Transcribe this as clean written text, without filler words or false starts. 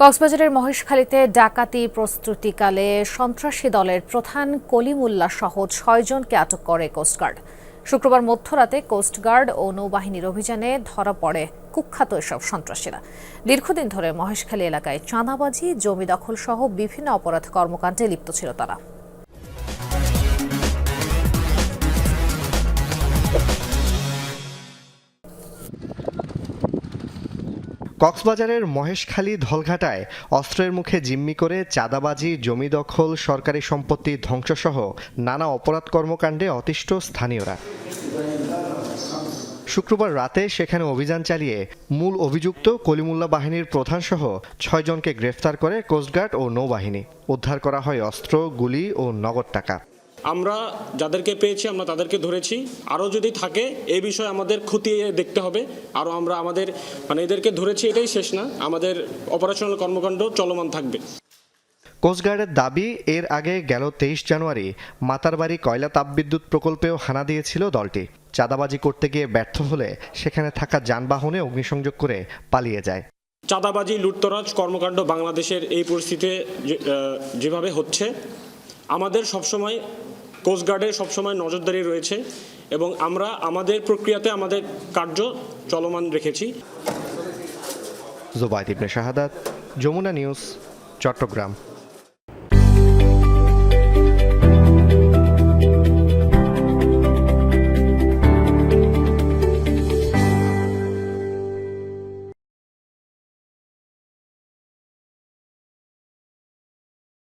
কক্সবাজারের মহেশখালীতে ডাকাতি প্রস্তুতিকালে সন্ত্রাসী দলের প্রধান কলিমুল্লাহ সহ ৬ জনকে আটক করে কোস্টগার্ড। শুক্রবার মধ্যরাতে কোস্টগার্ড ও নৌবাহিনীর অভিযানে ধরা পড়ে কুখ্যাত এসব সন্ত্রাসীরা। দীর্ঘদিন ধরে মহেশখালী এলাকায় চাঁদাবাজি, জমি দখল সহ বিভিন্ন অপরাধ কর্মকাণ্ডে লিপ্ত ছিল তারা। কক্সবাজারের মহেশখালী ধলঘাটায় অস্ত্রের মুখে জিম্মি করে চাঁদাবাজি, জমি দখল, সরকারি সম্পত্তি ধ্বংসসহ নানা অপরাধ কর্মকাণ্ডে অতিষ্ঠ স্থানীয়রা। শুক্রবার রাতে সেখানে অভিযান চালিয়ে মূল অভিযুক্ত কলিমুল্লাহ বাহিনীর প্রধানসহ ৬ জনকে গ্রেফতার করে কোস্টগার্ড ও নৌবাহিনী। উদ্ধার করা হয় অস্ত্র, গুলি ও নগদ টাকা। আমরা যাদেরকে পেয়েছি আমরা তাদেরকে ধরেছি। আরও যদি থাকে এই বিষয়ে আমাদের খতিয়ে দেখতে হবে। আরও আমরা আমাদের এদেরকে ধরেছি, এটাই শেষ না, আমাদের অপারেশনাল কর্মকাণ্ড চলমান থাকবে। কোস্টগার্ডের দাবি, এর আগে গেল ২৩ জানুয়ারি মাতারবাড়ি কয়লা তাপবিদ্যুৎ প্রকল্পেও হানা দিয়েছিল দলটি। চাঁদাবাজি করতে গিয়ে ব্যর্থ হলে সেখানে থাকা যানবাহনে অগ্নিসংযোগ করে পালিয়ে যায়। চাঁদাবাজি, লুটতরাজ কর্মকাণ্ড বাংলাদেশের এই পরিস্থিতিতে যেভাবে হচ্ছে, আমাদের সবসময় কোস্টগার্ডের সবসময় নজরদারি রয়েছে এবং আমরা আমাদের প্রক্রিয়াতে আমাদের কার্য চলমান রেখেছি। জুবাইদ ইবনে শাহাদাত, যমুনা নিউজ, চট্টগ্রাম।